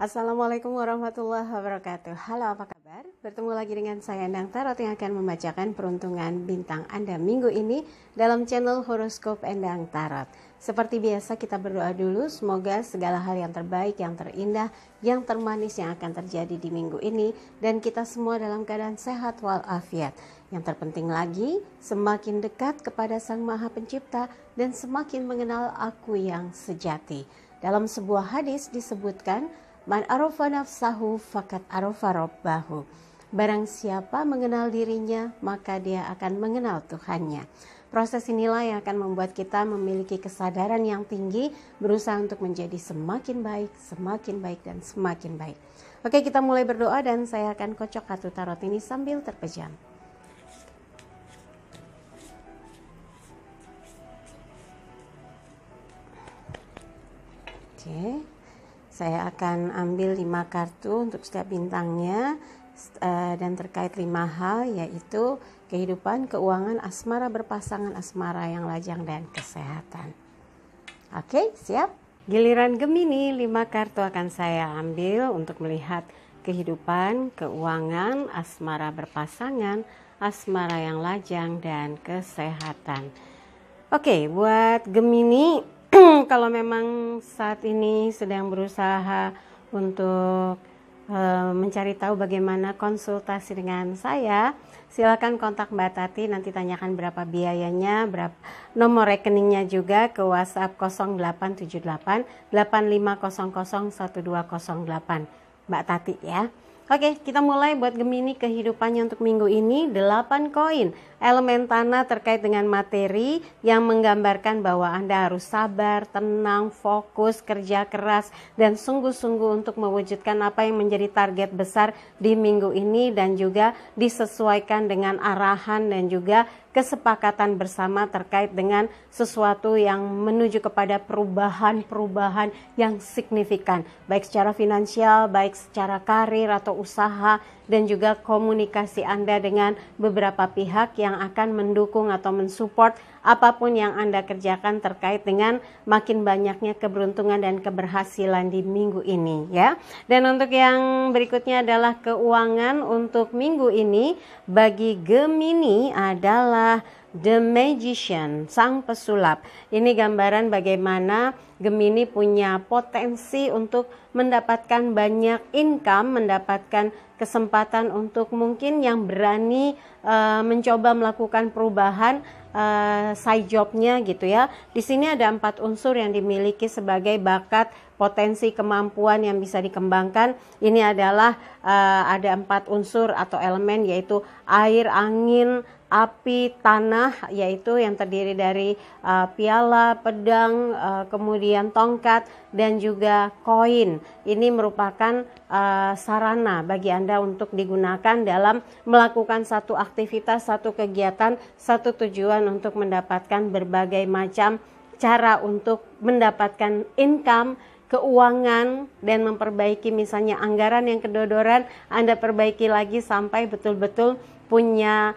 Assalamualaikum warahmatullahi wabarakatuh. Halo, apa kabar? Bertemu lagi dengan saya Endang Tarot yang akan membacakan peruntungan bintang Anda minggu ini dalam channel Horoskop Endang Tarot. Seperti biasa kita berdoa dulu, semoga segala hal yang terbaik, yang terindah, yang termanis yang akan terjadi di minggu ini dan kita semua dalam keadaan sehat walafiat. Yang terpenting lagi, semakin dekat kepada Sang Maha Pencipta dan semakin mengenal aku yang sejati. Dalam sebuah hadis disebutkan, Man arofa nafsahu fakat arofa robbahu. Barang siapa mengenal dirinya, maka dia akan mengenal Tuhannya. Proses inilah yang akan membuat kita memiliki kesadaran yang tinggi, berusaha untuk menjadi semakin baik, dan semakin baik. Oke, kita mulai berdoa dan saya akan kocok kartu tarot ini sambil terpejam. Oke. Saya akan ambil 5 kartu untuk setiap bintangnya dan terkait 5 hal, yaitu kehidupan, keuangan, asmara berpasangan, asmara yang lajang, dan kesehatan. Oke, siap? Giliran Gemini, 5 kartu akan saya ambil untuk melihat kehidupan, keuangan, asmara berpasangan, asmara yang lajang, dan kesehatan. Oke, buat Gemini, kalau memang saat ini sedang berusaha untuk mencari tahu bagaimana konsultasi dengan saya, silakan kontak Mbak Tati, nanti tanyakan berapa biayanya, berapa nomor rekeningnya juga ke WhatsApp 0878 8500 1208 Mbak Tati ya. Oke, kita mulai buat Gemini kehidupannya untuk minggu ini. 8 koin, elemen tanah terkait dengan materi yang menggambarkan bahwa Anda harus sabar, tenang, fokus, kerja keras, dan sungguh-sungguh untuk mewujudkan apa yang menjadi target besar di minggu ini dan juga disesuaikan dengan arahan dan juga kesepakatan bersama terkait dengan sesuatu yang menuju kepada perubahan yang signifikan, baik secara finansial, baik secara karir atau usaha, dan juga komunikasi Anda dengan beberapa pihak yang akan mendukung atau mensupport apapun yang Anda kerjakan terkait dengan makin banyaknya keberuntungan dan keberhasilan di minggu ini ya. Dan untuk yang berikutnya adalah keuangan untuk minggu ini bagi Gemini adalah The Magician, sang pesulap. Ini gambaran bagaimana Gemini punya potensi untuk mendapatkan banyak income, mendapatkan kesempatan untuk mungkin yang berani mencoba melakukan perubahan side jobnya gitu ya. Di sini ada 4 unsur yang dimiliki sebagai bakat, potensi, kemampuan yang bisa dikembangkan. Ini adalah ada 4 unsur atau elemen, yaitu air, angin, api, tanah, yaitu yang terdiri dari piala, pedang, kemudian tongkat, dan juga koin. Ini merupakan sarana bagi Anda untuk digunakan dalam melakukan satu aktivitas, satu kegiatan, satu tujuan untuk mendapatkan berbagai macam cara untuk mendapatkan income, keuangan, dan memperbaiki misalnya anggaran yang kedodoran, Anda perbaiki lagi sampai betul-betul punya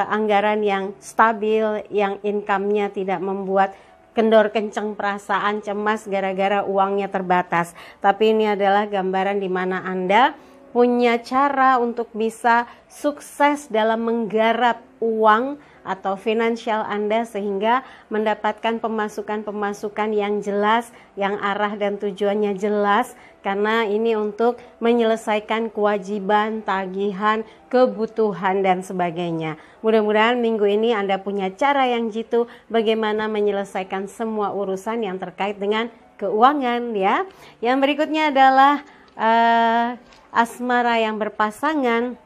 anggaran yang stabil, yang income-nya tidak membuat kendor kenceng perasaan cemas gara-gara uangnya terbatas. Tapi ini adalah gambaran di mana Anda punya cara untuk bisa sukses dalam menggarap uang atau finansial Anda sehingga mendapatkan pemasukan-pemasukan yang jelas, yang arah dan tujuannya jelas, karena ini untuk menyelesaikan kewajiban, tagihan, kebutuhan, dan sebagainya. Mudah-mudahan minggu ini Anda punya cara yang jitu bagaimana menyelesaikan semua urusan yang terkait dengan keuangan ya. Yang berikutnya adalah asmara yang berpasangan.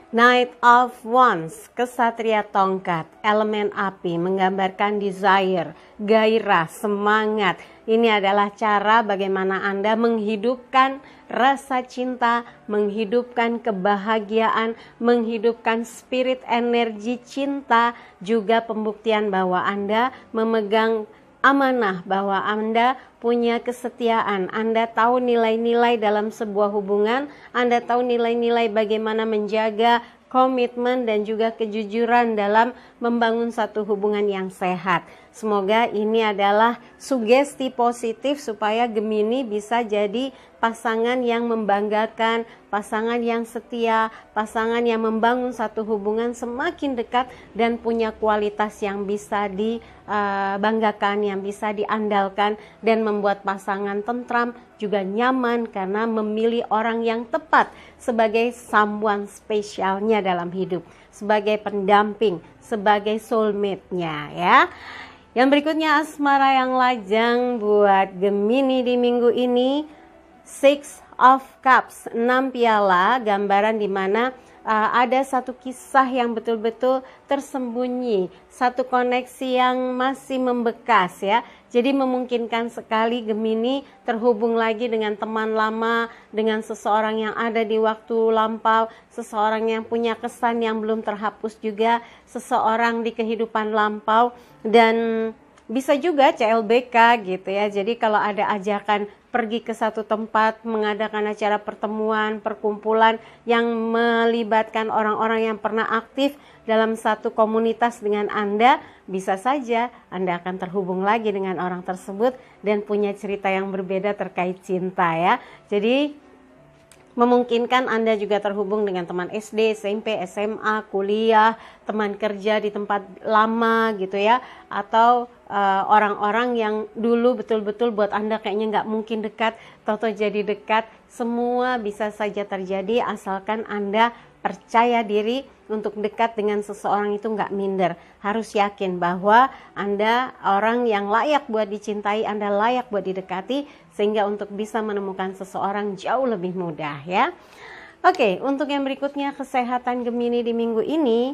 Knight of Wands, kesatria tongkat, elemen api, menggambarkan desire, gairah, semangat. Ini adalah cara bagaimana Anda menghidupkan rasa cinta, menghidupkan kebahagiaan, menghidupkan spirit energi cinta, juga pembuktian bahwa Anda memegang amanah, bahwa Anda punya kesetiaan, Anda tahu nilai-nilai dalam sebuah hubungan, Anda tahu nilai-nilai bagaimana menjaga komitmen dan juga kejujuran dalam membangun satu hubungan yang sehat. Semoga ini adalah sugesti positif supaya Gemini bisa jadi pasangan yang membanggakan, pasangan yang setia, pasangan yang membangun satu hubungan semakin dekat dan punya kualitas yang bisa dibanggakan, yang bisa diandalkan, dan membuat pasangan tentram, juga nyaman karena memilih orang yang tepat sebagai someone spesialnya dalam hidup, sebagai pendamping, sebagai soulmate-nya ya. Yang berikutnya asmara yang lajang buat Gemini di minggu ini, Six of Cups, 6 piala, gambaran di mana ada satu kisah yang betul-betul tersembunyi, satu koneksi yang masih membekas ya. Jadi memungkinkan sekali Gemini terhubung lagi dengan teman lama, dengan seseorang yang ada di waktu lampau, seseorang yang punya kesan yang belum terhapus juga, seseorang di kehidupan lampau, dan bisa juga CLBK gitu ya. Jadi kalau ada ajakan pergi ke satu tempat, mengadakan acara pertemuan, perkumpulan yang melibatkan orang-orang yang pernah aktif dalam satu komunitas dengan Anda, bisa saja Anda akan terhubung lagi dengan orang tersebut dan punya cerita yang berbeda terkait cinta ya. Jadi memungkinkan Anda juga terhubung dengan teman SD, SMP, SMA, kuliah, teman kerja di tempat lama gitu ya, atau orang-orang yang dulu betul-betul buat Anda kayaknya nggak mungkin dekat, toto jadi dekat. Semua bisa saja terjadi asalkan Anda percaya diri untuk dekat dengan seseorang itu nggak minder. Harus yakin bahwa Anda orang yang layak buat dicintai, Anda layak buat didekati, sehingga untuk bisa menemukan seseorang jauh lebih mudah ya. Oke, untuk yang berikutnya kesehatan Gemini di minggu ini,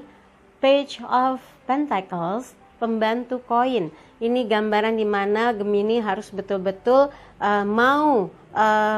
Page of Pentacles, pembantu koin. Ini gambaran di mana Gemini harus betul-betul mau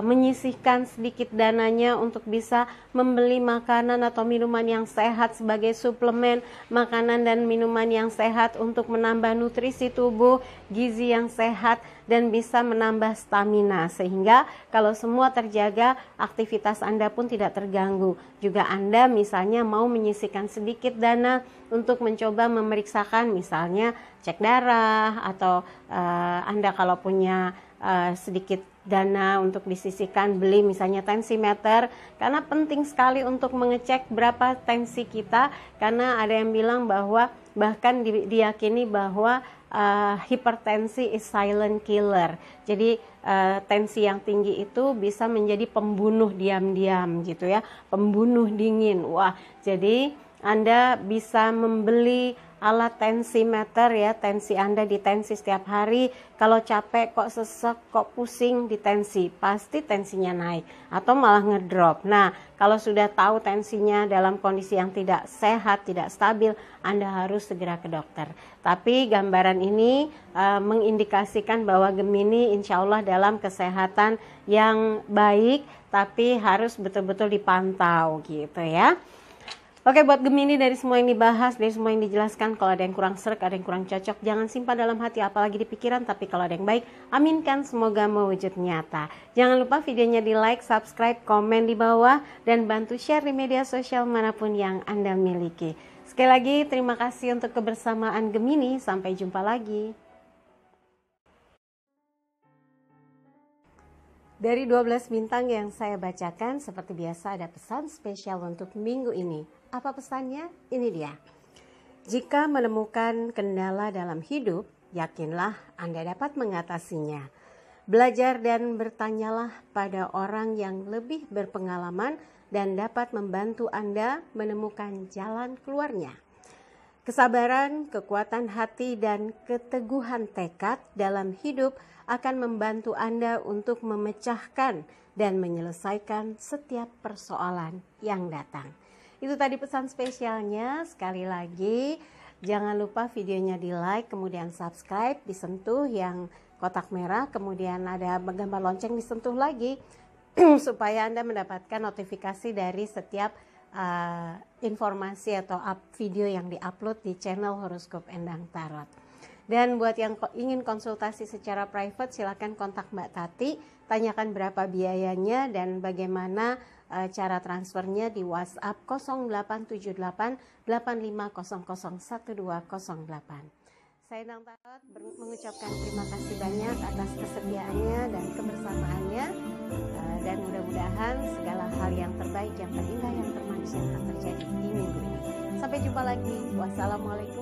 menyisihkan sedikit dananya untuk bisa membeli makanan atau minuman yang sehat sebagai suplemen, makanan dan minuman yang sehat untuk menambah nutrisi tubuh, gizi yang sehat, dan bisa menambah stamina, sehingga kalau semua terjaga, aktivitas Anda pun tidak terganggu. Juga Anda misalnya mau menyisihkan sedikit dana untuk mencoba memeriksakan misalnya cek darah, atau Anda kalau punya sedikit dana untuk disisihkan beli misalnya tensimeter, karena penting sekali untuk mengecek berapa tensi kita, karena ada yang bilang bahwa bahkan diyakini bahwa hipertensi is silent killer. Jadi tensi yang tinggi itu bisa menjadi pembunuh diam-diam gitu ya, pembunuh dingin. Wah, jadi Anda bisa membeli alat tensimeter ya, tensi Anda ditensi setiap hari. Kalau capek, kok sesek, kok pusing, ditensi, pasti tensinya naik atau malah ngedrop. Nah, kalau sudah tahu tensinya dalam kondisi yang tidak sehat, tidak stabil, Anda harus segera ke dokter. Tapi gambaran ini mengindikasikan bahwa Gemini insya Allah dalam kesehatan yang baik, tapi harus betul-betul dipantau gitu ya. Oke, buat Gemini, dari semua yang dibahas, dari semua yang dijelaskan, kalau ada yang kurang sreg, ada yang kurang cocok, jangan simpan dalam hati apalagi di pikiran, tapi kalau ada yang baik, aminkan, semoga mewujud nyata. Jangan lupa videonya di like, subscribe, komen di bawah, dan bantu share di media sosial manapun yang Anda miliki. Sekali lagi, terima kasih untuk kebersamaan Gemini, sampai jumpa lagi. Dari 12 bintang yang saya bacakan, seperti biasa ada pesan spesial untuk minggu ini. Apa pesannya? Ini dia. Jika menemukan kendala dalam hidup, yakinlah Anda dapat mengatasinya. Belajar dan bertanyalah pada orang yang lebih berpengalaman dan dapat membantu Anda menemukan jalan keluarnya. Kesabaran, kekuatan hati, dan keteguhan tekad dalam hidup akan membantu Anda untuk memecahkan dan menyelesaikan setiap persoalan yang datang. Itu tadi pesan spesialnya. Sekali lagi, jangan lupa videonya di like, kemudian subscribe, disentuh yang kotak merah, kemudian ada gambar lonceng disentuh lagi supaya Anda mendapatkan notifikasi dari setiap informasi atau video yang diupload di channel Horoskop Endang Tarot. Dan buat yang ingin konsultasi secara private, silakan kontak Mbak Tati, tanyakan berapa biayanya dan bagaimana cara transfernya di WhatsApp 0878 8500 1208. Saya Nang Tarot mengucapkan terima kasih banyak atas kesediaannya dan kebersamaannya, dan mudah-mudahan segala hal yang terbaik, yang terindah, yang termanis yang akan terjadi di minggu ini. Sampai jumpa lagi. Wassalamualaikum